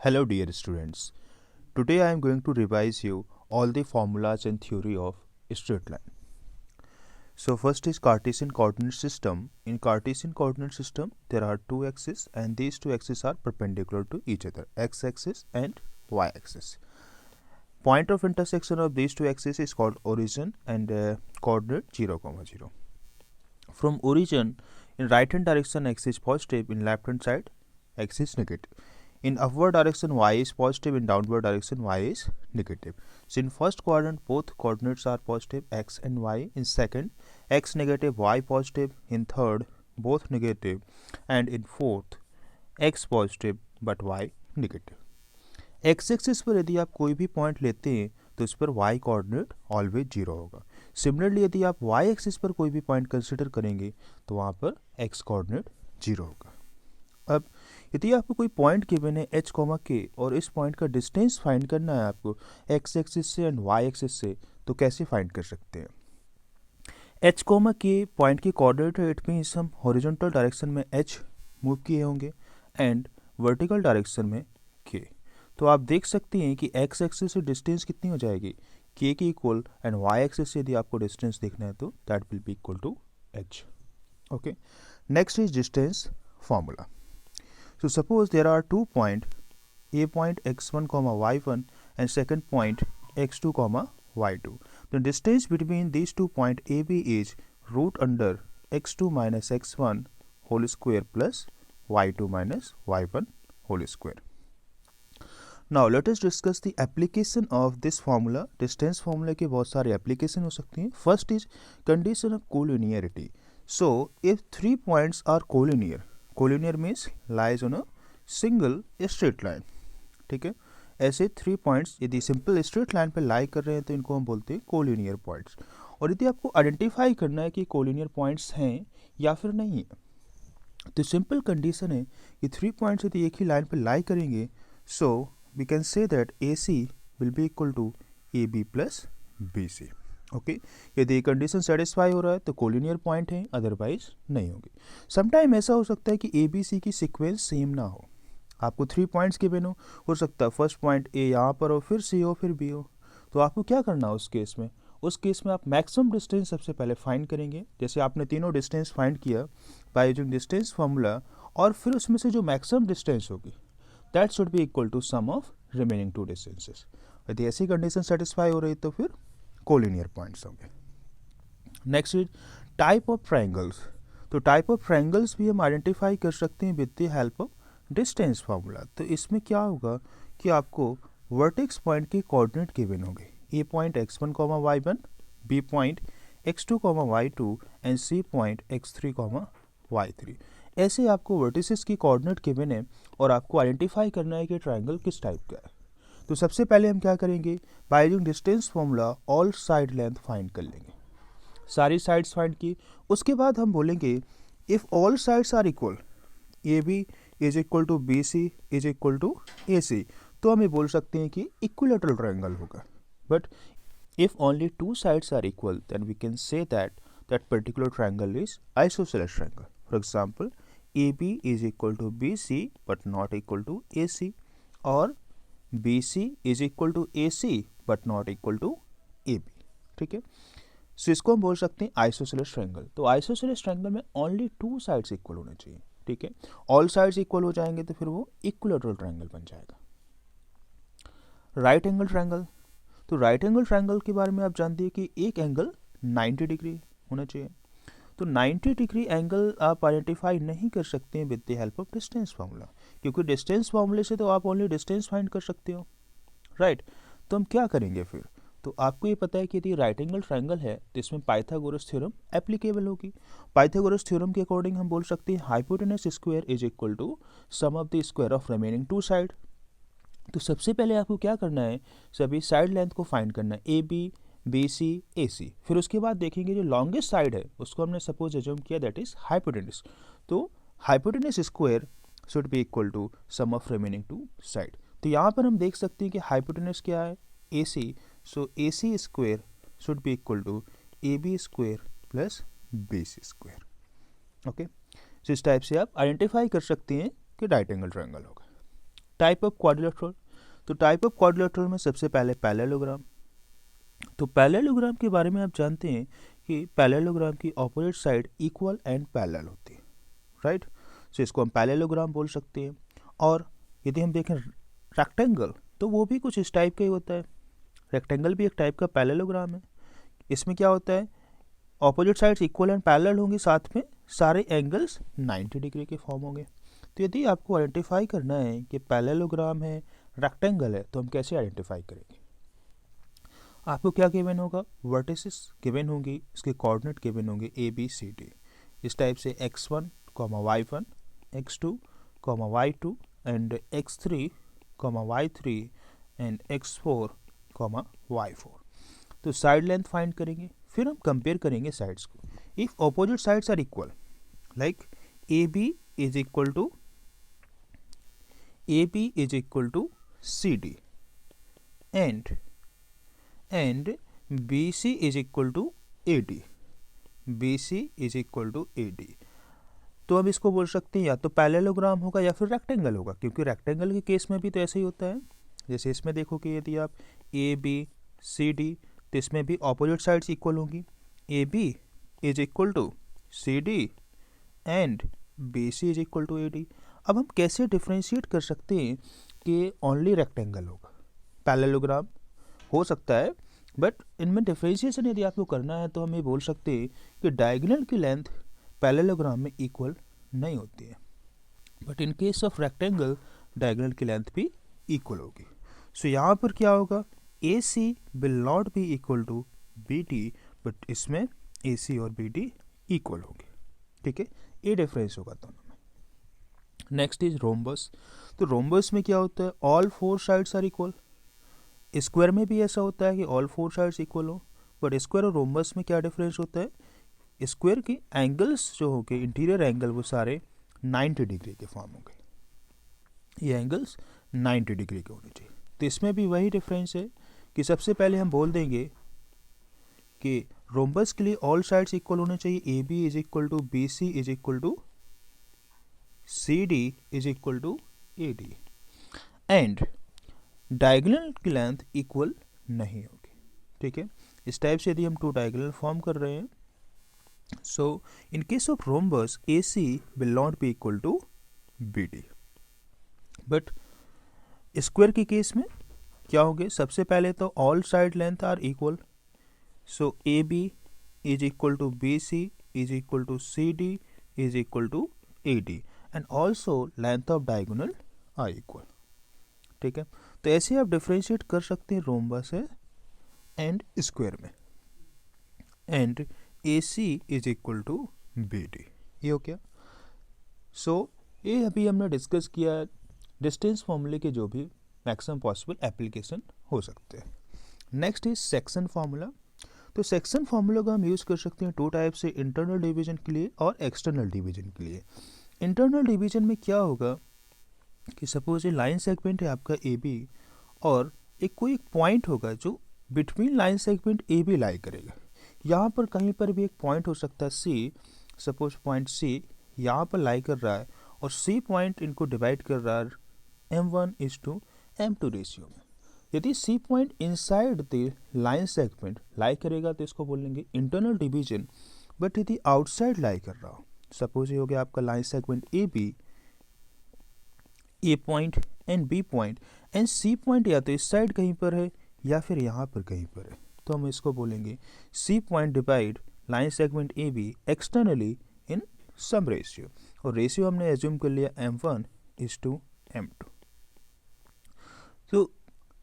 Hello dear students. Today I am going to revise you all the formulas and theory of straight line. So first is Cartesian coordinate system. In Cartesian coordinate system there are two axes and these two axes are perpendicular to each other, x axis and y axis. Point of intersection of these two axes is called origin and coordinate 0, 0. From origin, in right hand direction x is positive, in left hand side x is negative. In upward direction y is positive, in downward direction y is negative. So in first quadrant both coordinates are positive, x and y. In second, x negative, y positive. In third, both negative. And in fourth, x positive but y negative. X axis पर यदि आप कोई भी point लेते हैं तो इस पर y कोऑर्डिनेट ऑलवेज जीरो होगा. सिमिलरली यदि आप y एक्सिस पर कोई भी पॉइंट कंसिडर करेंगे तो वहाँ पर x कोऑर्डिनेट जीरो होगा. अब यदि आपको कोई पॉइंट गिवन है h, k और इस पॉइंट का डिस्टेंस फाइंड करना है आपको x एक्सिस से एंड y एक्सिस से, तो कैसे फाइंड कर सकते हैं? h, k पॉइंट की कोऑर्डिनेट है. इट मीन्स हम हॉरिजॉन्टल डायरेक्शन में h मूव किए होंगे एंड वर्टिकल डायरेक्शन में k. तो आप देख सकते हैं कि x एक्सिस से डिस्टेंस कितनी हो जाएगी k की इक्वल एंड y एक्सिस से यदि आपको डिस्टेंस देखना है तो that will be equal to h. Okay, next is distance formula. So suppose there are 2 points, a point x1, y1 and second point x2, y2. The distance between these 2 points AB is root under x2 minus x1 whole square plus y2 minus y1 whole square. Now let us discuss the application of this formula. Distance formula के बहुत सारे application हो सकती हैं. First is condition of collinearity. So if 3 points are collinear, collinear means lies on a single straight line. ठीक है, ऐसे 3 points यदि सिंपल स्ट्रेट लाइन पे लाई कर रहे हैं तो इनको हम बोलते हैं कोलिनियर पॉइंट्स. और यदि आपको आइडेंटिफाई करना है कि कोलिनियर पॉइंट्स हैं या फिर नहीं है, तो सिंपल कंडीशन है कि 3 पॉइंट्स यदि एक ही लाइन पे लाई करेंगे, so we can say that A C will be equal to A B plus B C. Okay, यदि ये कंडीशन सेटिस्फाई हो रहा है तो कोलिनियर पॉइंट है, अदरवाइज नहीं होगी. समटाइम ऐसा हो सकता है कि ए बी सी की सीक्वेंस सेम ना हो. आपको 3 पॉइंट्स के बिनो हो सकता है फर्स्ट पॉइंट ए यहाँ पर हो, फिर सी हो, फिर बी हो. तो आपको क्या करना है उस केस में? उस केस में आप मैक्सिमम डिस्टेंस सबसे पहले फाइंड करेंगे. जैसे आपने तीनों डिस्टेंस फाइंड किया बाय यूजिंग डिस्टेंस फॉर्मूला, और फिर उसमें से जो मैक्सिमम डिस्टेंस होगी that should be equal to sum of remaining 2 distances. यदि ऐसी कंडीशन सेटिस्फाई हो रही तो फिर कोलिनियर पॉइंट्स होंगे. Next is type of triangles. तो टाइप ऑफ ट्रायंगल्स भी हम आइडेंटिफाई कर सकते हैं with the help of distance formula. तो इसमें क्या होगा कि आपको वर्टेक्स पॉइंट के कोऑर्डिनेट गिवन होंगे. A point x1, y1, B point x2, y2 and C point x3, y3. ऐसे आपको वर्टिसेस की कोऑर्डिनेट गिवन है और आपको आइडेंटिफाई करना है कि ट्रायंगल किस टाइप का है. तो सबसे पहले हम क्या करेंगे, bye using distance formula all side length find कर लेंगे. सारी साइड्स फाइंड की, उसके बाद हम बोलेंगे if all sides are equal, A B is equal to B C is equal to A C, तो हम ये बोल सकते हैं कि इक्विलेटरल ट्रायंगल होगा. But if only 2 sides are equal then we can say that particular triangle is isosceles triangle. For example A B is equal to B C but not equal to A C, और BC is equal to AC but not equal to AB. ठीक है, so इसको हम बोल सकते हैं isosceles triangle. तो isosceles triangle में ओनली 2 साइड्स इक्वल होने चाहिए. ठीक है, ऑल साइड्स इक्वल हो जाएंगे तो फिर वो इक्विलेटरल ट्रायंगल बन जाएगा. Right angle triangle. तो राइट एंगल ट्रायंगल के बारे में आप जानते हैं कि एक एंगल 90 डिग्री होना चाहिए. तो 90 डिग्री एंगल आप आइडेंटिफाई नहीं कर सकते हैं with the help of distance formula, क्योंकि डिस्टेंस फार्मूले से तो आप ओनली डिस्टेंस फाइंड कर सकते हो, राइट. तो हम क्या करेंगे फिर? तो आपको ये पता है कि यदि राइट एंगल ट्रायंगल है तो इसमें पाइथागोरस थ्योरम एप्लीकेबल होगी. पाइथागोरस थ्योरम के अकॉर्डिंग हम बोल सकते हैं hypotenuse square is equal to sum of the square of remaining 2 side. तो सबसे पहले आपको क्या करना है, सभी साइड लेंथ को फाइंड करना है, ए बी, बी सी, ए सी. फिर उसके बाद देखेंगे जो लॉन्गेस्ट साइड है उसको हमने सपोज एज्यूम किया दैट इज हाइपोटेनस. तो hypotenuse square should be equal to sum of remaining 2 side. तो यहाँ पर हम देख सकते हैं कि हाइपोटेनस क्या है, A C. So A C square should be equal to A B square plus B C square. Okay, so इस टाइप से आप आइडेंटिफाई कर सकते हैं कि राइट एंगल ट्रायंगल होगा. टाइप ऑफ क्वाड्रिलेटरल, तो टाइप ऑफ क्वाड्रिलेटरल में सबसे पहले पैरेललोग्राम। तो पैरेललोग्राम के बारे में आप जानते हैं कि पैरेललोग्राम की opposite side equal and parallel होती है, राइट। सो इसको हम पैरेललोग्राम बोल सकते हैं। और यदि हम देखें रेक्टेंगल, तो वो भी कुछ इस टाइप का ही होता है। रेक्टेंगल भी एक टाइप का पैरेललोग्राम है। इसमें क्या होता है, opposite sides equal and parallel होंगी, साथ में सारे एंगल्स 90 डिग्री के फॉर्म होंगे। तो यदि आपको आइडेंटिफाई करना है कि पैरेललोग्राम है, रेक्टेंगल है, तो हम कैसे आइडेंटिफाई करेंगे? आपको क्या गिवन होगा, वर्टिसेस गिवन होंगी, इसके कोऑर्डिनेट गिवन होंगे ए बी सी डी। इस टाइप से x1, y1, x2, y2 and x3, y3 and x4, y4। तो साइड लेंथ फाइंड करेंगे, फिर हम कंपेयर करेंगे साइड्स को। If opposite sides are equal, like A B is equal to C D and B C is equal to A D, तो हम इसको बोल सकते हैं या तो पैरेललोग्राम होगा या फिर रेक्टेंगल होगा, क्योंकि रेक्टेंगल के केस में भी तो ऐसे ही होता है। जैसे इसमें देखो कि यदि आप ए बी सी डी, तो इसमें भी ऑपोजिट साइड्स इक्वल होंगी। A B is equal to C D and B C is equal to A D. अब हम कैसे डिफ्रेंशिएट कर सकते हैं कि ओनली रेक्टेंगल होगा? पैरेललोग्राम हो सकता है, बट इनमें डिफ्रेंशिएशन यदि आपको करना है तो हम ये बोल सकते हैं कि डायगोनल की लेंथ पैरेललोग्राम में इक्वल नहीं होती है, but in case of rectangle diagonal की लेंथ भी इक्वल होगी। सो यहाँ पर क्या होगा, A C will not be equal to B D, but इसमें ए सी और बी डी इक्वल होंगे, ठीक है। ये डिफरेंस होगा दोनों में। Next is rhombus. तो रोम्बस में क्या होता है, all four sides are equal. Square में भी ऐसा होता है कि ऑल फोर साइड्स इक्वल हो, बट स्क्वायर और रोम्बस में क्या डिफरेंस होता है, स्क्वायर के एंगल्स जो होंगे, इंटीरियर एंगल, वो सारे 90 डिग्री के फॉर्म होंगे। ये एंगल्स 90 डिग्री के होने चाहिए। तो इसमें भी वही डिफरेंस है कि सबसे पहले हम बोल देंगे कि रोम्बस के लिए ऑल साइड्स इक्वल होने चाहिए। A B is equal to B C is equal to C D is equal to A D, and diagonal की लेंथ इक्वल नहीं होगी, ठीक है। इस टाइप से यदि हम टू डायगोनल फॉर्म कर रहे हैं, so in case of rhombus A C will not be equal to B D, but square के केस में क्या होंगे, सबसे पहले तो all side length are equal. So A B is equal to B C is equal to C D is equal to A D, and also length of diagonal are equal, ठीक है। तो ऐसे आप डिफ्रेंशिएट कर सकते हैं rhombus है and square में, and A C is equal to B D. ये हो गया। सो ये अभी हमने डिस्कस किया डिस्टेंस फॉर्मूले के जो भी मैक्सिमम पॉसिबल एप्लीकेशन हो सकते हैं। Next is section formula. तो सेक्शन फार्मूला का हम यूज़ कर सकते हैं टू टाइप से, इंटरनल डिवीजन के लिए और एक्सटर्नल डिवीजन के लिए। इंटरनल डिवीजन में क्या होगा कि सपोज ये लाइन सेगमेंट है आपका ए बी, और एक कोई एक पॉइंट होगा जो between line segment A B lie करेगा। यहाँ पर कहीं पर भी एक पॉइंट हो सकता है सी, सपोज पॉइंट सी यहाँ पर लाई कर रहा है, और सी पॉइंट इनको डिवाइड कर रहा है M1:M2 रेशियो में। यदि C point inside the line segment lie करेगा तो इसको बोलेंगे इंटरनल डिवीजन, बट यदि आउटसाइड लाई कर रहा हो, सपोज ये हो गया आपका line segment A B, A point and B point, and C point या तो इस साइड कहीं पर है या फिर यहाँ पर कहीं पर है, तो हम इसको बोलेंगे C point divide line segment A B externally in some ratio, और रेशियो हमने एज्यूम कर लिया M1:M2। तो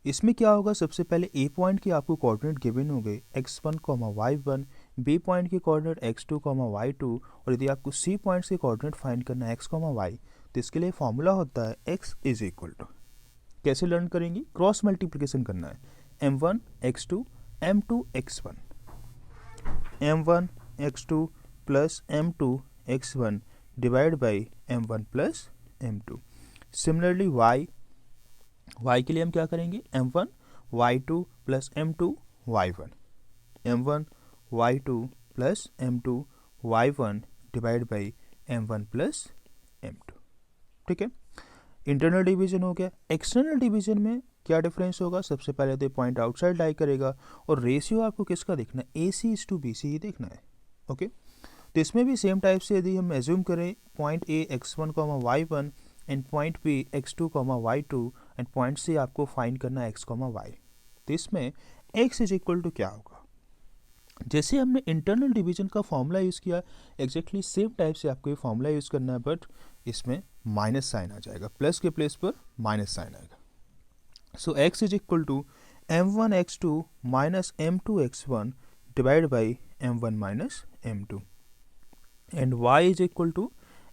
इसमें क्या होगा, सबसे पहले ए पॉइंट की आपको कोऑर्डिनेट गिवन हो गए x1, y1, बी पॉइंट की कोऑर्डिनेट x2, y2, और यदि आपको सी पॉइंट के कोऑर्डिनेट फाइंड करना है x, y, तो इसके लिए फॉर्मूला होता है x इज इक्वल टू, कैसे लर्न करेंगे, क्रॉस मल्टीप्लिकेशन करना है, M1 x2 M2 x1, M1 x2 plus M2 x1 divide by M1 plus M2। Similarly y के लिए हम क्या करेंगे, M1 y2 plus M2 y1, M1 y2 plus M2 y1 divide by M1 plus M2, ठीक है। Internal division हो गया। External division में क्या डिफरेंस होगा, सबसे पहले तो पॉइंट आउटसाइड लाई करेगा और रेशियो आपको किसका देखना है, A C is to B सी ही देखना है। ओके, तो इसमें भी सेम टाइप से यदि हम एज्यूम करें point A x1 Y one and point B x2 Y two and point से आपको फाइंड करना है x वाई, तो इसमें x इज इक्वल टू क्या होगा, जैसे हमने इंटरनल डिवीजन का फॉर्मूला यूज़ किया एग्जैक्टली सेम टाइप से आपको ये फॉर्मूला यूज़ करना है, बट इसमें माइनस साइन आ जाएगा, प्लस के प्लेस पर माइनस साइन आएगा। So x is equal to m1 x2 minus m2 x1 divide by m1 minus m2 and y is equal to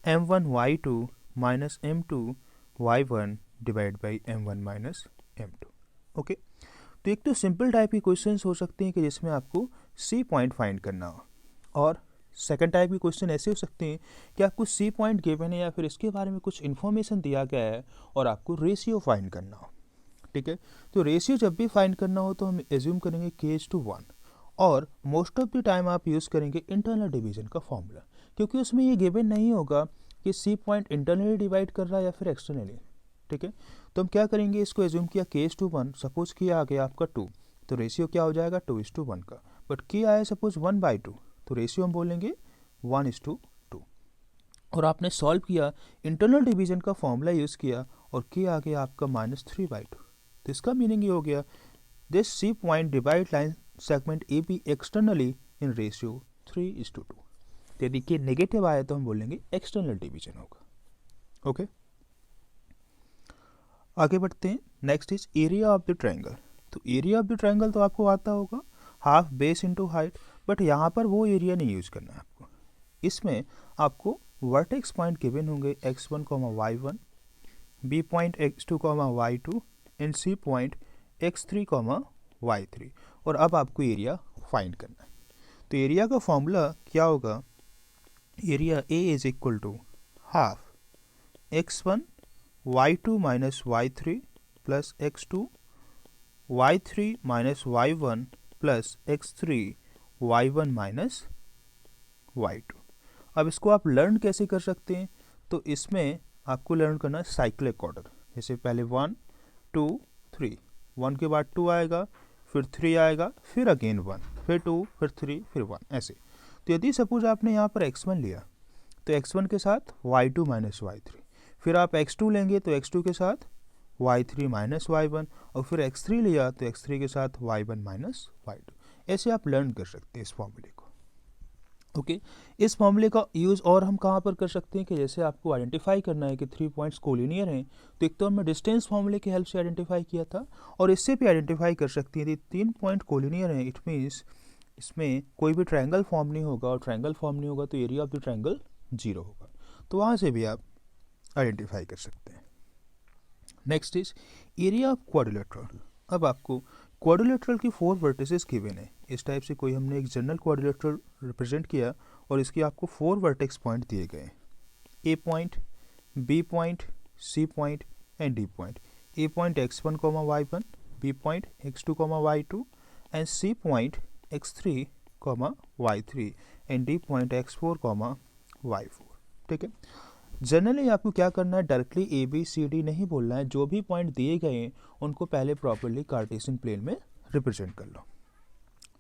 m1 y2 minus m2 y1 divide by m1 minus m2। Okay, तो एक तो simple type की questions हो सकते हैं कि जिसमें आपको सी पॉइंट फाइंड करना हो, और सेकंड टाइप की क्वेश्चन ऐसे हो सकते हैं कि आपको सी पॉइंट गिवन है या फिर इसके बारे में कुछ इन्फॉर्मेशन दिया गया है और आपको रेशियो फाइंड करना हो। ठीक है, तो रेशियो जब भी फाइंड करना हो तो हम एज्यूम करेंगे k/1 और मोस्ट ऑफ द टाइम आप यूज़ करेंगे इंटरनल डिवीजन का फॉर्मूला, क्योंकि उसमें ये गिवन नहीं होगा कि सी पॉइंट इंटरनली डिवाइड कर रहा है या फिर एक्सटर्नली। ठीक है, तो हम क्या करेंगे, इसको एज्यूम किया k/1, सपोज किया आ गया आपका 2, तो रेशियो क्या हो जाएगा 2:1 का, बट k आया सपोज 1/2, तो रेशियो हम बोलेंगे 1:2। और आपने सॉल्व किया, इंटरनल डिवीजन का फॉर्मूला यूज़ किया और k आ गया आपका -3/2, तो इसका मीनिंग ये हो गया this C point divide line segment A B externally in ratio 3:2। तो यदि k नेगेटिव आया तो हम बोलेंगे एक्सटर्नल डिवीजन होगा। ओके, आगे बढ़ते हैं। Next is area of the triangle. तो एरिया ऑफ द ट्रायंगल तो आपको आता होगा half base into height, but यहाँ पर वो एरिया नहीं यूज़ करना है आपको। इसमें आपको वर्टेक्स पॉइंट गिवन होंगे x1 y1, B point x2 y2 and C point x3 y3, और अब आपको एरिया फाइंड करना है। तो एरिया का फॉर्मूला क्या होगा, area A is equal to half x1 y2 minus y3 plus x2 y3 minus y1 plus x3 y1 minus y2। अब इसको आप लर्न कैसे कर सकते हैं, तो इसमें आपको लर्न करना है साइक्लिक ऑर्डर, जैसे पहले 1 2 3, 1 के बाद 2 आएगा, फिर 3 आएगा, फिर अगेन 1, फिर 2, फिर 3, फिर 1, ऐसे। तो यदि सपोज आपने यहाँ पर x1 लिया तो x1 के साथ y2 माइनस y3, फिर आप x2 लेंगे तो x2 के साथ y3 माइनस y1, और फिर x3 लिया तो x3 के साथ y1 माइनस y2। ऐसे आप लर्न कर सकते हैं इस फॉर्मूले को। ओके, इस फॉर्मूले का यूज़ और हम कहाँ पर कर सकते हैं कि जैसे आपको आइडेंटिफाई करना है कि 3 पॉइंट्स कोलिनियर हैं, तो एक तो हमने डिस्टेंस फॉर्मूले की हेल्प से आइडेंटिफाई किया था, और इससे भी आइडेंटिफाई कर सकते हैं यदि 3 पॉइंट कोलिनियर हैं, इट मीन्स इसमें कोई भी ट्रायंगल फॉर्म नहीं होगा, और ट्रायंगल फॉर्म नहीं होगा तो एरिया ऑफ द ट्रायंगल 0 होगा, तो वहाँ से भी आप आइडेंटिफाई कर सकते हैं। Next is area of quadrilateral. अब आपको क्वाड्रिलेटरल की 4 वर्टिसेस गिवन है। इस टाइप से कोई हमने एक जनरल क्वाड्रिलेटरल रिप्रेजेंट किया और इसकी आपको 4 वर्टेक्स पॉइंट दिए गए, A point, B point, C point and D point. A point x1 y1, B point x2 y2 and C point x3 y3 and D point x4 y4। ठीक है, generally आपको क्या करना है, directly A B C D नहीं बोलना है, जो भी पॉइंट दिए गए हैं उनको पहले प्रॉपरली कार्टेशियन प्लेन में रिप्रेजेंट कर लो,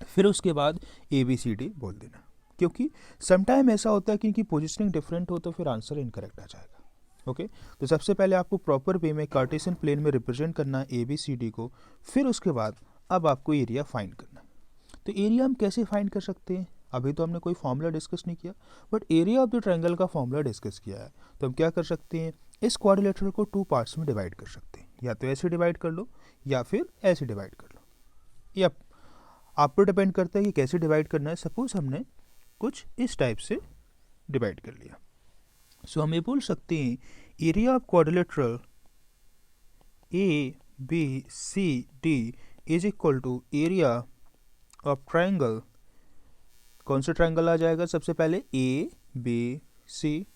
फिर उसके बाद ए बी सी डी बोल देना, क्योंकि समटाइम ऐसा होता है कि इनकी पोजिशनिंग डिफरेंट हो तो फिर आंसर इनकरेक्ट आ जाएगा। ओके, तो सबसे पहले आपको प्रॉपर वे में कार्टेशियन प्लेन में रिप्रेजेंट करना है ए बी सी डी को, फिर उसके बाद अब आपको एरिया फाइंड करना है। तो एरिया हम कैसे फाइंड कर सकते हैं, अभी तो हमने कोई फॉर्मूला डिस्कस नहीं किया, but area of the triangle का फॉर्मूला डिस्कस किया है। तो हम क्या कर सकते हैं, इस क्वाड्रिलेटरल को 2 पार्ट्स में डिवाइड कर सकते हैं, या तो ऐसे डिवाइड कर लो या फिर ऐसे डिवाइड कर लो, या आप पर डिपेंड करता है कि कैसे डिवाइड करना है। सपोज हमने कुछ इस टाइप से डिवाइड कर लिया, सो हम ये बोल सकते हैं area of quadrilateral A B C D is equal to area of triangle, कौन सा ट्रायंगल आ जाएगा, सबसे पहले A B C,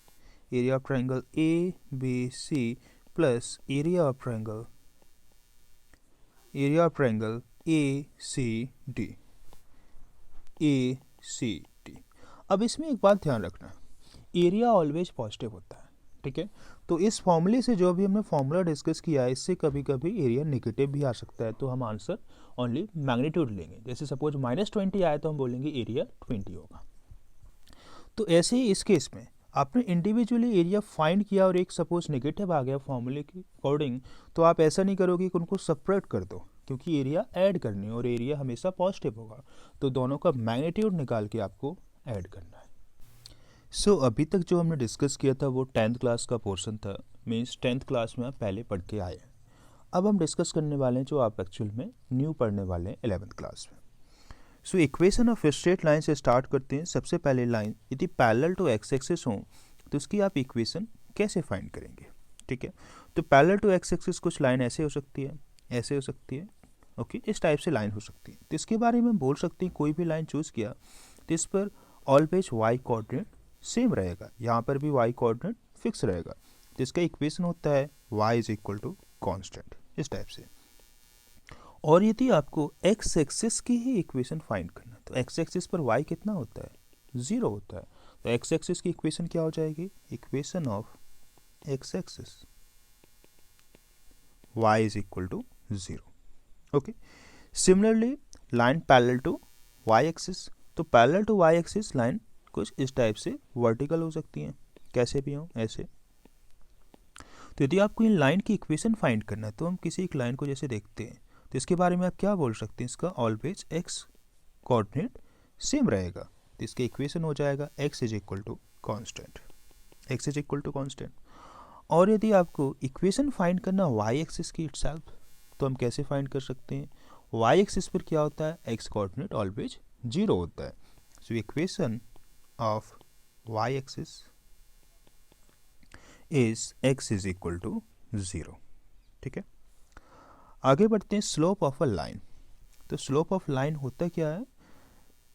area of triangle A B C plus area of triangle A C D, A C D. अब इसमें एक बात ध्यान रखना, एरिया ऑलवेज पॉजिटिव होता है, ठीक है, तो इस फॉर्मूले से जो भी हमने फॉर्मूला डिस्कस किया है, इससे कभी कभी एरिया नेगेटिव भी आ सकता है, तो हम आंसर ओनली मैग्नीट्यूड लेंगे। जैसे सपोज -20 आए तो हम बोलेंगे एरिया 20 होगा। तो ऐसे ही इस केस में आपने इंडिविजुअली एरिया फाइंड किया और एक सपोज नेगेटिव आ गया फॉर्मूले के अकॉर्डिंग, तो आप ऐसा नहीं करोगे कि उनको सेपरेट कर दो, क्योंकि एरिया ऐड करनी है और एरिया हमेशा पॉजिटिव होगा, तो दोनों का मैग्नीट्यूड निकाल के आपको ऐड करना है। सो अभी तक जो हमने डिस्कस किया था वो 10th क्लास का पोर्शन था, मीन्स 10th क्लास में आप पहले पढ़ के आए हैं। अब हम डिस्कस करने वाले हैं जो आप एक्चुअल में न्यू पढ़ने वाले हैं 11th क्लास में। सो इक्वेशन ऑफ स्ट्रेट लाइन से स्टार्ट करते हैं। सबसे पहले लाइन यदि पैरेलल टू एक्स एक्सिस हो तो उसकी आप इक्वेशन कैसे फाइंड करेंगे, ठीक है। तो पैरेलल टू एक्स एक्सिस कुछ लाइन ऐसे हो सकती है, ऐसे हो सकती है, ओके, इस टाइप से लाइन हो सकती है। तो इसके बारे में हम बोल सकते हैं कोई भी लाइन चूज़ किया तो इस पर ऑलवेज वाई कोऑर्डिनेट सेम रहेगा, यहाँ पर भी वाई कोऑर्डिनेट फिक्स रहेगा। तो इसका इक्वेशन होता है y is equal to constant, इस टाइप से। और यदि आपको एक्स एक्सिस की ही इक्वेशन फाइंड करना है तो एक्स एक्सिस पर y कितना होता है, 0 होता है। तो एक्स एक्सिस की इक्वेशन क्या हो जाएगी, equation of x axis y is equal to 0, okay. Similarly line parallel to y axis, तो parallel to y axis line कुछ इस टाइप से वर्टिकल हो सकती हैं, कैसे भी हो ऐसे। तो यदि आपको इन लाइन की इक्वेशन फाइंड करना है तो हम किसी एक लाइन को जैसे देखते हैं तो इसके बारे में आप क्या बोल सकते हैं, इसका ऑलवेज एक्स कोऑर्डिनेट सेम रहेगा। तो इसका इक्वेशन हो जाएगा x is equal to constant, x is equal to constant. और यदि आपको इक्वेशन फाइंड करना y एक्सिस की इटसेल्फ तो हम कैसे फाइंड कर सकते हैं, y एक्सिस पर क्या होता है, x कोऑर्डिनेट ऑलवेज 0 होता है। So equation of y axis is x is equal to 0, ठीक है। आगे बढ़ते हैं स्लोप ऑफ अ लाइन। तो स्लोप ऑफ लाइन होता क्या है,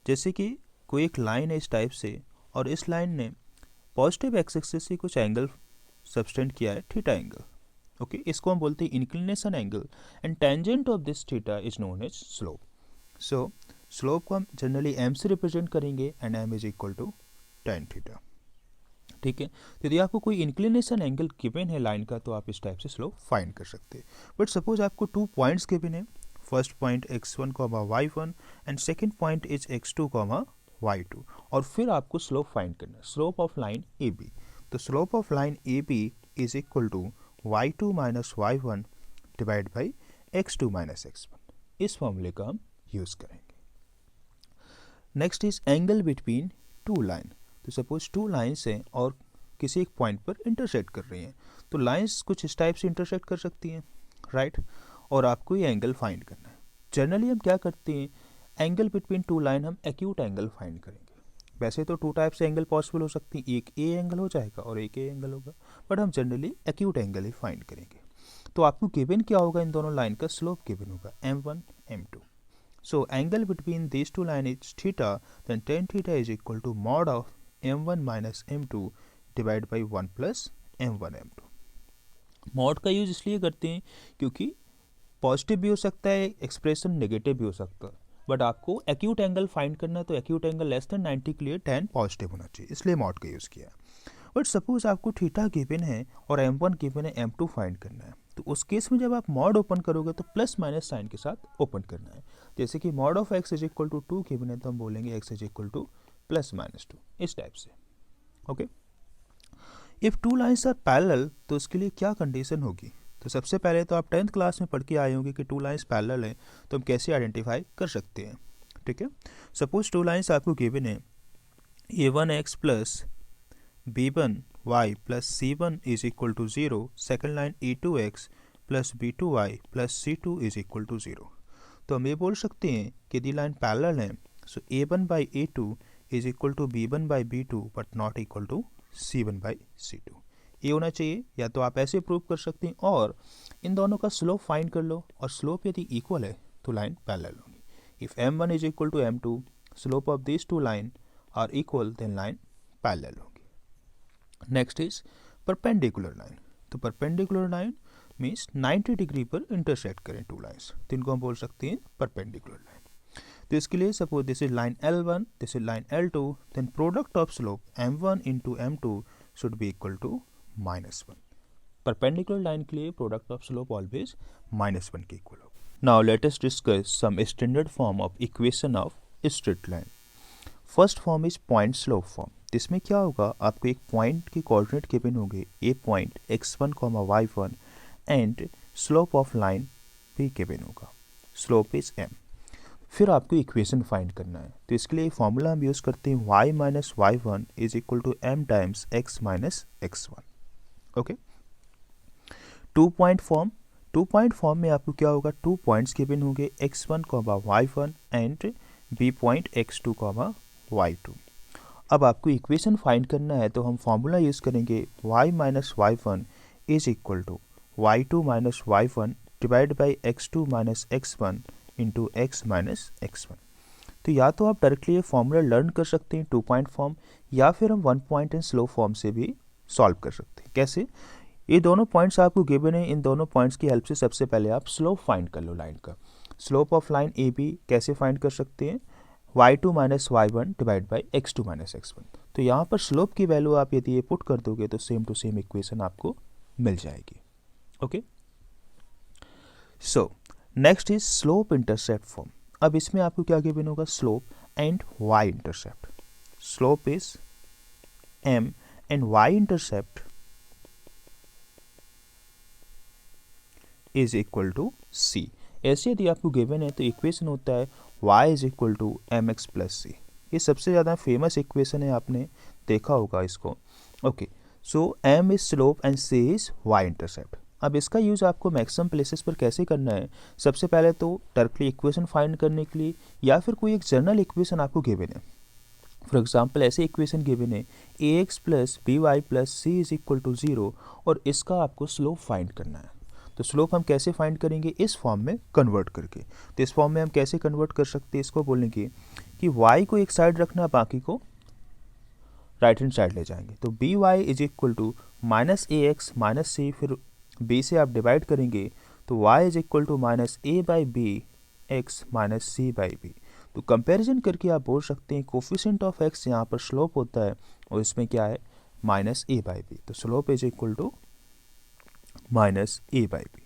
जैसे कि कोई एक लाइन है इस टाइप से और इस लाइन ने पॉजिटिव एक्स एक्सिस से कुछ एंगल सबटेंड किया है, थीटा एंगल, ओके। इसको हम बोलते हैं inclination angle and tangent of this theta is known as slope. So slope को हम जनरली m से रिप्रेजेंट करेंगे and m is equal to tan theta, ठीक है। तो यदि आपको कोई इंक्लिनेशन एंगल गिवन है लाइन का तो आप इस टाइप से स्लोप फाइंड कर सकते हैं। बट सपोज आपको 2 पॉइंट्स गिवन है, first point x1, y1 and second point is x2, y2, और फिर आपको स्लोप फाइंड करना है, स्लोप ऑफ लाइन AB। तो slope of line AB is equal to y2 minus y1 divide by x2 minus x1। इस फॉर्मूले का हम यूज़ करेंगे। Next is angle between two line. तो सपोज 2 लाइन्स हैं और किसी एक पॉइंट पर इंटरसेक्ट कर रही हैं, तो लाइन्स कुछ इस टाइप से इंटरसेक्ट कर सकती हैं, राइट। और आपको ये एंगल फाइंड करना है। जनरली हम क्या करते हैं, एंगल बिटवीन 2 लाइन हम एक्यूट एंगल फाइंड करेंगे। वैसे तो 2 टाइप से एंगल पॉसिबल हो सकती है, एक ए एंगल हो जाएगा और एक ए एंगल होगा, बट हम जनरली एक्यूट एंगल ही फाइंड करेंगे। तो आपको गिवन क्या होगा, इन दोनों लाइन का स्लोप गिवन होगा m1 m2। So angle between these two lines is theta, then tan theta is equal to mod of m1 minus m2 divided by 1 plus m1 m2। mod का use इसलिए करते हैं क्योंकि positive भी हो सकता है एक्सप्रेशन, नेगेटिव भी हो सकता है, बट आपको एक्यूट एंगल फाइंड करना है तो एक्यूट एंगल लेस देन 90 के लिए tan पॉजिटिव होना चाहिए, इसलिए mod का यूज़ किया। बट सपोज आपको थीटा गिवन है और m1 गिवन है, m2 फाइंड करना है, तो उस केस में जब आप मॉड ओपन करोगे तो प्लस माइनस साइन के साथ ओपन करना है। जैसे कि mod of x is equal to 2 given है तो हम बोलेंगे x is equal to plus minus 2, इस टाइप से, okay. If 2 lines are parallel तो उसके लिए क्या कंडीशन होगी, तो सबसे पहले तो आप 10th क्लास में पढ़ के आए होंगे कि 2 लाइन्स पैरेलल हैं तो हम कैसे आइडेंटिफाई कर सकते हैं, ठीक है। सपोज 2 लाइन्स आपको गिवन है, a1x plus b1y plus c1 is equal to 0, second line a2x plus b2y plus c2 is equal to 0। तो हम ये बोल सकते हैं कि यदि लाइन पैरेलल है so a1 by a2 is equal to b1 by b2 but not equal to c1 by c2। ये होना चाहिए, या तो आप ऐसे प्रूव कर सकते हैं और इन दोनों का स्लोप फाइंड कर लो, और स्लोप यदि इक्वल है तो लाइन पैरेलल होगी। If m1 is equal to m2, slope of this 2 line are equal, then line parallel होगी। Next is perpendicular line. तो परपेंडिकुलर लाइन मीन्स 90 डिग्री पर इंटरसेक्ट करें 2 लाइन्स, तो इनको हम बोल सकते हैं परपेंडिकुलर लाइन। तो इसके लिए suppose this is line L1, this is line L2, then product of slope m1 into m2 should be equal to -1। Perpendicular line के लिए प्रोडक्ट ऑफ स्लोप ऑलवेज -1 के इक्वल होगा। Now let us discuss some standard form of equation of straight line. First form is point slope form. इसमें क्या होगा, आपको एक point के कोऑर्डिनेट गिवन होंगे, A point x1, y1 and slope of line भी गिवन होगा, स्लोप इज m। फिर आपको इक्वेशन फाइंड करना है, तो इसके लिए फॉर्मूला हम यूज़ करते हैं y minus y1 is equal to m times x minus x1। Okay, 2 point form में आपको क्या होगा, 2 पॉइंट्स गिवन होंगे x1, y1 and b point x2, y2। अब आपको इक्वेशन फाइंड करना है, तो हम फॉर्मूला यूज़ करेंगे y minus y1 is equal to y2 minus y1 divide by x2 minus x1 into x minus x1। तो या तो आप डायरेक्टली ये फॉर्मूला लर्न कर सकते हैं 2 पॉइंट फॉर्म, या फिर हम 1 पॉइंट एंड स्लो फॉर्म से भी सॉल्व कर सकते हैं। कैसे, ये दोनों पॉइंट्स आपको गिवन है, इन दोनों पॉइंट्स की हेल्प से सबसे पहले आप स्लोप फाइंड कर लो लाइन का। Slope of line A B कैसे फाइंड कर सकते हैं, y2 minus y1 divide by x2 minus x1। तो यहाँ पर स्लोप की वैल्यू आप यदि ये पुट कर दोगे तो सेम टू सेम इक्वेशन आपको मिल जाएगी। Okay, so next is slope intercept form. अब इसमें आपको क्या गिवन होगा, slope and y intercept. Slope is m and y intercept is equal to c। ऐसे यदि आपको गिवन है तो इक्वेशन होता है y is equal to M x plus c. ये सबसे ज़्यादा फेमस इक्वेशन है, आपने देखा होगा इसको। Okay, so m is slope and c is y intercept. अब इसका यूज़ आपको मैक्सिमम प्लेसेस पर कैसे करना है, सबसे पहले तो डायरेक्टली इक्वेशन फाइंड करने के लिए, या फिर कोई एक जनरल इक्वेशन आपको गिवन है। फॉर एग्जाम्पल ऐसे इक्वेशन गिवन है ax plus B Y plus C is equal to 0, और इसका आपको स्लोप फाइंड करना है। तो स्लोप हम कैसे फाइंड करेंगे, इस फॉर्म में कन्वर्ट करके। तो इस फॉर्म में हम कैसे कन्वर्ट कर सकते हैं, इसको बोलेंगे कि y को एक साइड रखना, बाकी को राइट हैंड साइड ले जाएंगे। तो B Y is equal to minus A X minus C, फिर b से आप डिवाइड करेंगे तो y is equal to minus A by B X minus C by B. तो कंपैरिजन करके आप बोल सकते हैं कोफिशिएंट ऑफ x यहाँ पर स्लोप होता है, और इसमें क्या है, माइनस ए बाई बी। तो slope is equal to minus A by B.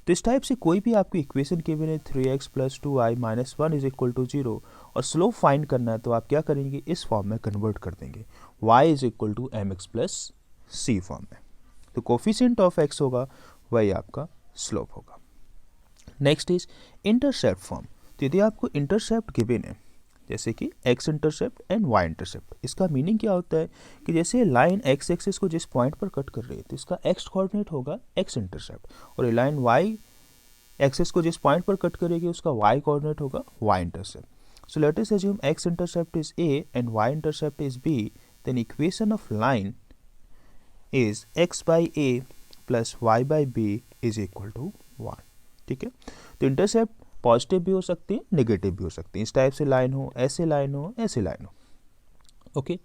तो इस टाइप से कोई भी आपको इक्वेशन के बिना 3x plus 2i minus 1 is equal to 0 और स्लोप फाइंड करना है, तो आप क्या करेंगे, इस फॉर्म में कन्वर्ट कर देंगे, y is equal to M x plus C form में। तो कोफिशिएंट ऑफ x होगा, वही आपका स्लोप होगा। Next is intercept form. तो यदि आपको इंटरसेप्ट गिवन है, जैसे कि x intercept and y intercept, इसका मीनिंग क्या होता है कि जैसे लाइन x एक्सिस को जिस पॉइंट पर कट कर रही है, तो इसका x कोऑर्डिनेट होगा x इंटरसेप्ट, और ये लाइन y एक्सिस को जिस पॉइंट पर कट करेगी उसका y कोऑर्डिनेट होगा y intercept. So let us assume x intercept is a and y intercept is b, then equation of line is x by a plus y by b is equal to 1। ठीक है, तो intercept positive भी हो सकती है, negative भी हो सकती है। इस टाइप से लाइन हो, ऐसे लाइन हो, ऐसे लाइन हो। ओके,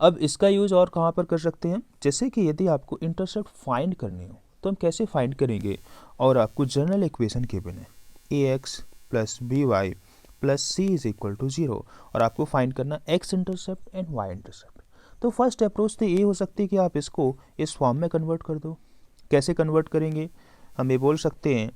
अब इसका यूज और कहाँ पर कर सकते हैं, जैसे कि यदि आपको इंटरसेप्ट फाइंड करनी हो तो हम कैसे फाइंड करेंगे, और आपको जनरल इक्वेशन गिवन है ax plus B Y plus C is equal to 0, और आपको फाइंड करना x intercept and y intercept. तो फर्स्ट अप्रोच तो ये हो सकती है कि आप इसको इस फॉर्म में कन्वर्ट कर दो। कैसे कन्वर्ट करेंगे, हम ये बोल सकते हैं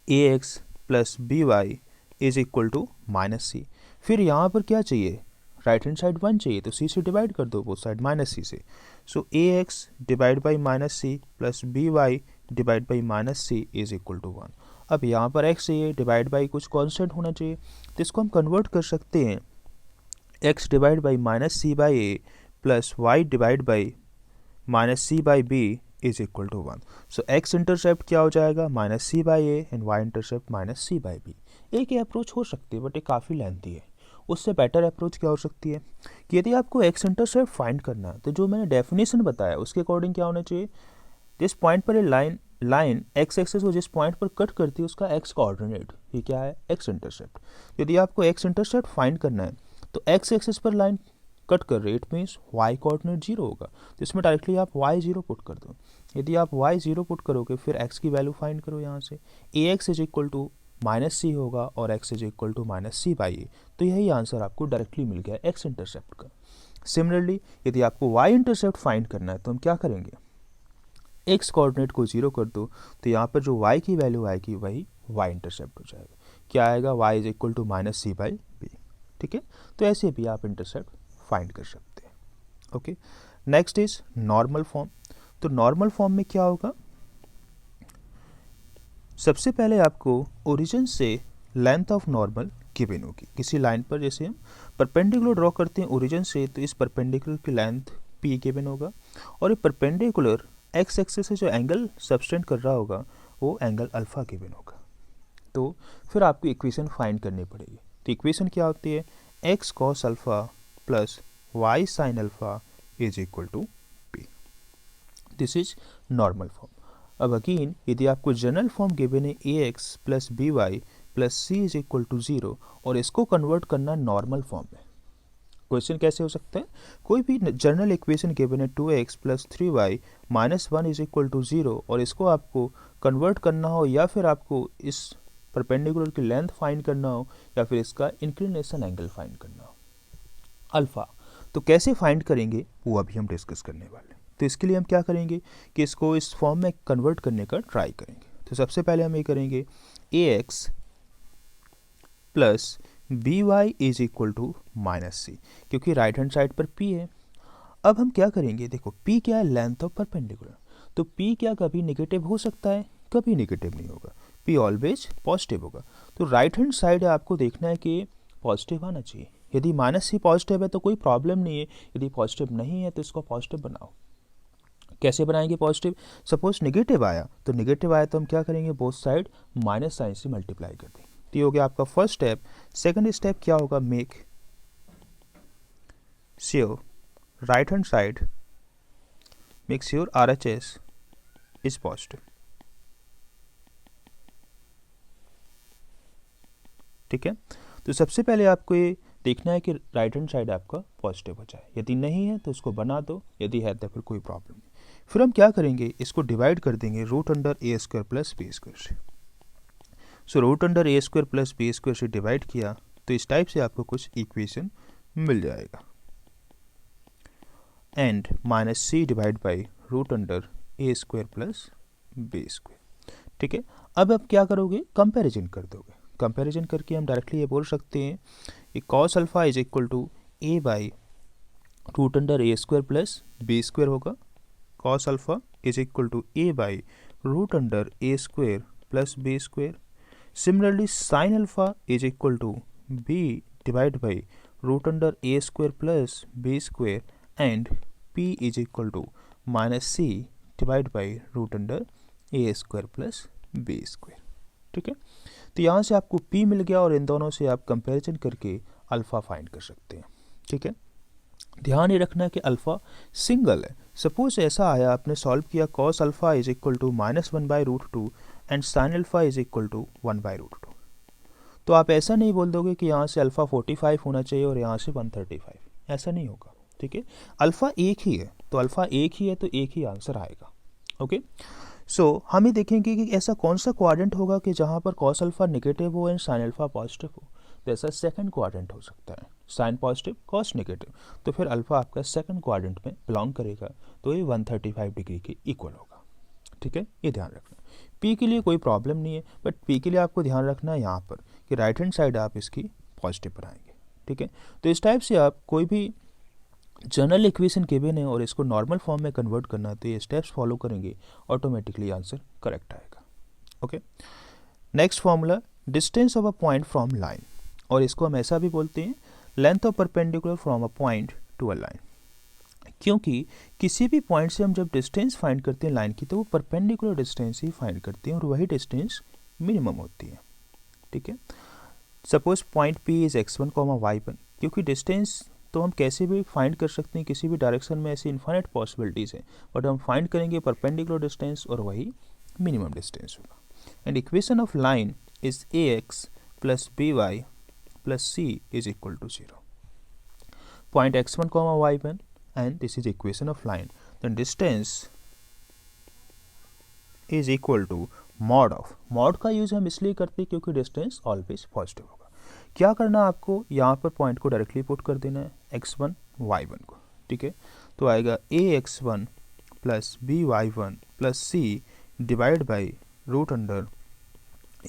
ax plus B Y is equal to minus C. फिर यहाँ पर क्या चाहिए, राइट हैंड साइड 1 चाहिए, तो c से डिवाइड कर दो बोथ साइड माइनस सी से। So ax divide by minus c plus B y divide by minus c is equal to 1। अब यहाँ पर x चाहिए, डिवाइड बाई कुछ कांस्टेंट होना चाहिए, तो इसको हम कन्वर्ट कर सकते हैं x divide by minus C by a plus y divide by minus C by b is equal to 1। So x intercept क्या हो जाएगा, minus C by a and y intercept minus C by b. एक ही approach हो सकती है, but ये काफ़ी लेंथी है। उससे बेटर अप्रोच क्या हो सकती है कि यदि आपको x इंटरसेप्ट फाइंड करना है, तो जो मैंने डेफिनेशन बताया उसके अकॉर्डिंग क्या होना चाहिए, जिस पॉइंट पर ये लाइन x एक्सिस को जिस पॉइंट पर कट करती है उसका x कोऑर्डिनेट, ये क्या है, x इंटरसेप्ट। यदि आपको x इंटरसेप्ट फाइंड करना है तो x एक्सिस पर लाइन कट कर रही है, इट मीन्स y कोऑर्डिनेट 0 होगा, तो इसमें डायरेक्टली आप y 0 पुट कर दो। यदि आप y 0 पुट करोगे फिर x की वैल्यू फाइंड करो, यहाँ से ax is equal to minus C होगा और x is equal to minus C by A. तो यही आंसर आपको डायरेक्टली मिल गया x इंटरसेप्ट का। सिमिलरली यदि आपको y इंटरसेप्ट फाइंड करना है तो हम क्या करेंगे, एक्स कोऑर्डिनेट को 0 कर दो तो यहाँ पर जो y की वैल्यू आएगी वही y इंटरसेप्ट हो जाएगा। क्या आएगा? y is equal to minus C by b. ठीक है, तो ऐसे भी आप इंटरसेप्ट फाइंड कर सकते हैं। Okay, next is normal form. तो नॉर्मल फॉर्म में क्या होगा? सबसे पहले आपको ओरिजिन से लेंथ ऑफ नॉर्मल गिवन होगी। किसी लाइन पर जैसे हम परपेंडिकुलर ड्रॉ करते हैं ओरिजिन से, तो इस परपेंडिकुलर की लेंथ p गिवन होगा और ये परपेंडिकुलर एक्स एक्सिस से जो एंगल सबटेंड कर रहा होगा वो एंगल अल्फा गिवन होगा। तो फिर आपको इक्वेशन फाइंड करनी पड़ेगी। तो इक्वेशन क्या होती है? X cos alpha plus Y sine alpha is equal to P. This is normal form. अब अगेन यदि आपको जनरल फॉर्म गिवन है A X plus B Y plus C is equal to 0 और इसको कन्वर्ट करना नॉर्मल फॉर्म में, question कैसे हो सकता है? कोई भी जनरल इक्वेशन गिवन है 2x plus 3y minus 1 is equal to 0 और इसको आपको कन्वर्ट करना हो या फिर आपको इस परपेंडिकुलर की लेंथ फाइंड करना हो या फिर इसका इंक्लिनेशन एंगल फाइंड करना हो अल्फा, तो कैसे फाइंड करेंगे वो अभी हम डिस्कस करने वाले हैं। तो इसके लिए हम क्या करेंगे कि इसको इस फॉर्म में कन्वर्ट करने का ट्राई करेंगे। तो सबसे पहले हम ये करेंगे A X plus B Y is equal to minus C, क्योंकि राइट हैंड साइड पर p है। अब हम क्या करेंगे? देखो p क्या है? Length of perpendicular. तो p क्या कभी निगेटिव हो सकता है? कभी निगेटिव नहीं होगा, p ऑलवेज पॉजिटिव होगा। तो राइट हैंड साइड आपको देखना है कि पॉजिटिव आना चाहिए। यदि माइनस सी पॉजिटिव है तो कोई प्रॉब्लम नहीं है, यदि पॉजिटिव नहीं है तो इसको पॉजिटिव बनाओ। कैसे बनाएंगे पॉजिटिव? सपोज निगेटिव आया तो हम क्या करेंगे? बोथ साइड माइनस साइन से मल्टीप्लाई कर देंगे। तो ये हो गया आपका फर्स्ट स्टेप। सेकंड स्टेप क्या होगा? Make sure right hand side, make sure RHS is positive. ठीक है, तो सबसे पहले आपको ये देखना है कि राइट हैंड साइड आपका पॉजिटिव हो जाए। यदि नहीं है तो उसको बना दो, यदि है तो फिर कोई प्रॉब्लम नहीं। फिर हम क्या करेंगे? इसको डिवाइड कर देंगे रूट अंडर ए स्क्वायर प्लस बी स्क्वायर से। सो रूट अंडर ए स्क्वायर प्लस बी स्क्वायर से डिवाइड किया तो इस टाइप से आपको कुछ इक्वेशन मिल जाएगा। And minus c divide by root under A square plus B square. ठीक है, अब आप क्या करोगे? कंपैरिजन कर दोगे। कंपैरिजन करके हम डायरेक्टली ये बोल सकते हैं कि cos alpha is equal to A by root under A square plus B square होगा। Cos alpha is equal to A by root under A square plus B square. Similarly, sin alpha is equal to b divided by root under a square plus b square and p is equal to minus c divided by root under a square plus b square। ठीक है, तो यहाँ से आपको p मिल गया और इन दोनों से आप कंपैरिजन करके अल्फ़ा फाइंड कर सकते हैं। ठीक है, ध्यान ये रखना है कि अल्फ़ा सिंगल है। सपोज ऐसा आया, आपने सॉल्व किया cos alpha is equal to minus 1 by root 2 and sine alpha is equal to 1 by root 2, तो आप ऐसा नहीं बोल दोगे कि यहाँ से अल्फ़ा 45 होना चाहिए और यहाँ से 135, ऐसा नहीं होगा। ठीक है, अल्फ़ा एक ही है तो अल्फ़ा एक ही है तो एक ही आंसर आएगा। ओके, सो हम ये देखेंगे कि ऐसा कौन सा क्वाड्रेंट होगा कि जहाँ पर कॉस अल्फ़ा नेगेटिव हो एंड साइन अल्फ़ा पॉजिटिव हो। तो ऐसा सेकंड क्वाड्रेंट हो सकता है, साइन पॉजिटिव कॉस नेगेटिव, तो फिर अल्फ़ा आपका सेकंड क्वाड्रेंट में बिलोंग करेगा, तो ये 135 डिग्री के इक्वल होगा। ठीक है, ये ध्यान रखना। पी के लिए कोई प्रॉब्लम नहीं है, बट पी के लिए आपको ध्यान रखना है यहाँ पर कि राइट हैंड साइड आप इसकी पॉजिटिव बनाएंगे। ठीक है, तो इस टाइप से आप कोई भी जनरल इक्वेशन गिवन है और इसको नॉर्मल फॉर्म में कन्वर्ट करना है तो ये स्टेप्स फॉलो करेंगे, ऑटोमेटिकली आंसर करेक्ट आएगा। Okay, next formula, distance of a point from line, और इसको हम ऐसा भी बोलते हैं length of perpendicular from a point to a line, क्योंकि किसी भी पॉइंट से हम जब डिस्टेंस फाइंड करते हैं लाइन की तो वो परपेंडिकुलर डिस्टेंस ही फाइंड करते हैं और वही डिस्टेंस मिनिमम होती है। ठीक है, suppose point P is x1, y1, क्योंकि डिस्टेंस तो हम कैसे भी फाइंड कर सकते हैं, किसी भी डायरेक्शन में ऐसी इन्फाइनाइट पॉसिबिलिटीज़ हैं, बट हम फाइंड करेंगे परपेंडिकुलर डिस्टेंस और वही मिनिमम डिस्टेंस होगा। And equation of line is ax plus by plus c is equal to 0। Point x1, y1 and this is equation of line, then distance is equal to mod of, mod का use हम इसलिए करते हैं क्योंकि distance always positive होगा। क्या करना आपको, यहाँ पर पॉइंट को डायरेक्टली पुट कर देना है x1 y1 को। ठीक है, तो आएगा ax1 plus by1 plus c divide by root under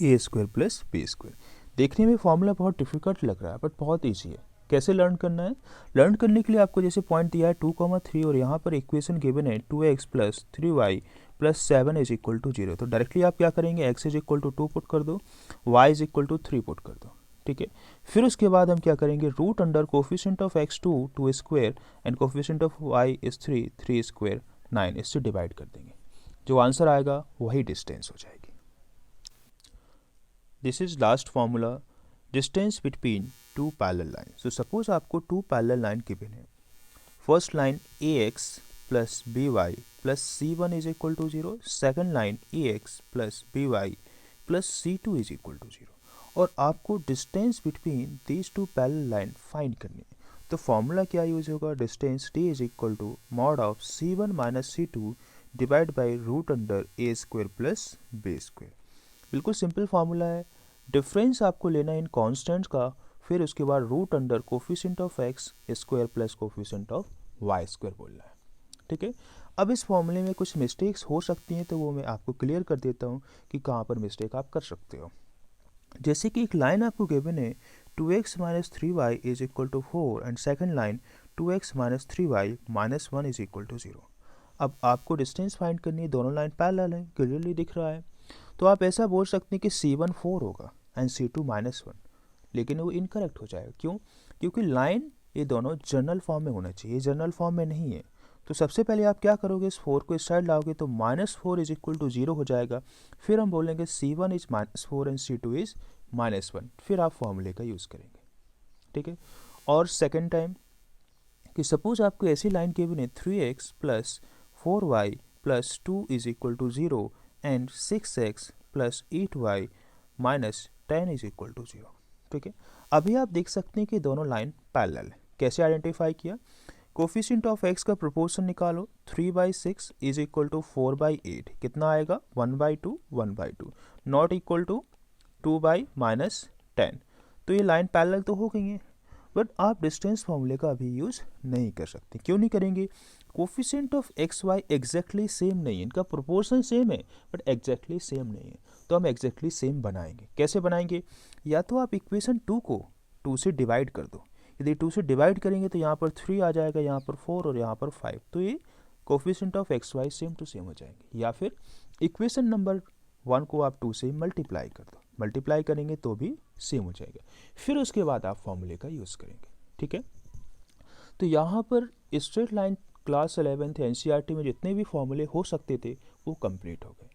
A square plus B square. देखने में फॉर्मूला बहुत डिफिकल्ट लग रहा है बट बहुत ईजी है। कैसे लर्न करना है? लर्न करने के लिए आपको जैसे पॉइंट दिया है 2,3 और यहाँ पर इक्वेशन गिवन है 2x plus 3y plus 7 is equal to 0। तो डायरेक्टली आप क्या करेंगे, x is equal to 2 put कर दो, y is equal to 3 put कर दो, ठीक है। फिर उसके बाद हम क्या करेंगे, root under coefficient of x 2 square and coefficient of y is 3 square 9, इससे डिवाइड कर देंगे। जो आंसर आएगा वही डिस्टेंस हो जाएगी। This is last formula, distance between two parallel line. So suppose आपको टू पैरेलल लाइन गिवन है। First line ax plus by plus c1 is equal to 0, second line ax plus by plus c2 is equal to 0, और आपको distance between these two parallel line find करनी है। तो formula क्या use होगा, distance d is equal to mod of c1 minus c2 divide by root under a square plus b square. बिल्कुल simple formula है। Difference आपको लेना है इन कॉन्स्टेंट्स का, फिर उसके बाद root under coefficient of x square plus coefficient of y square बोलना है, ठीक है। अब इस फॉर्मूले में कुछ मिस्टेक्स हो सकती हैं, तो वो मैं आपको क्लियर कर देता हूँ कि कहाँ पर मिस्टेक आप कर सकते हो। जैसे कि एक लाइन आपको गिवन है 2x minus 3y is equal to 4 and second line 2x minus 3y minus 1 is equal to 0। अब आपको डिस्टेंस फाइंड करनी है, दोनों लाइन पैरेलल है, क्लियरली दिख रहा है। तो आप ऐसा बोल सकते हैं कि c1 4 होगा एंड c2 माइनस 1, लेकिन वो इनकरेक्ट हो जाएगा। क्यों? क्योंकि लाइन ये दोनों जनरल फॉर्म में होना चाहिए, जनरल फॉर्म में नहीं है। तो सबसे पहले आप क्या करोगे, इस 4 को इस साइड लाओगे तो -4 इज इक्वल टू 0 हो जाएगा। फिर हम बोलेंगे c1 is -4 and c2 is -1, फिर आप फॉर्मूले का यूज़ करेंगे, ठीक है। और सेकेंड टाइम कि सपोज आपको ऐसी लाइन गिवन है 3x plus 4y plus 2 is equal to 0 and 6x plus 8y minus 10 is equal to 0, ठीक है। अभी आप देख सकते हैं कि दोनों लाइन पैरेलल है। कैसे आइडेंटिफाई किया, कोफिशिएंट ऑफ x का प्रोपोर्शन निकालो, 3/6 इज इक्वल टू 4/8, कितना आएगा 1/2 1/2, नॉट इक्वल टू 2/-10। तो ये लाइन पैरेलल तो हो गई है, बट आप डिस्टेंस फॉर्मूले का अभी यूज़ नहीं कर सकते। क्यों नहीं करेंगे, coefficient of x y exactly same नहीं है, इनका प्रोपोर्शन सेम है बट एग्जैक्टली सेम नहीं है। तो हम एग्जैक्टली सेम बनाएंगे। कैसे बनाएंगे, या तो आप इक्वेशन 2 को 2 से डिवाइड कर दो। यदि 2 से डिवाइड करेंगे तो यहाँ पर 3 आ जाएगा, यहाँ पर 4 और यहाँ पर 5, तो ये coefficient of x y same to same हो जाएंगे। या फिर इक्वेशन नंबर 1 को आप 2 से मल्टीप्लाई कर दो, मल्टीप्लाई करेंगे तो भी सेम हो जाएगा। फिर उसके बाद आप फॉर्मूले का यूज़ करेंगे, ठीक है। तो यहाँ पर straight line class 11th NCERT में जितने भी फॉर्मूले हो सकते थे वो कंप्लीट हो गए।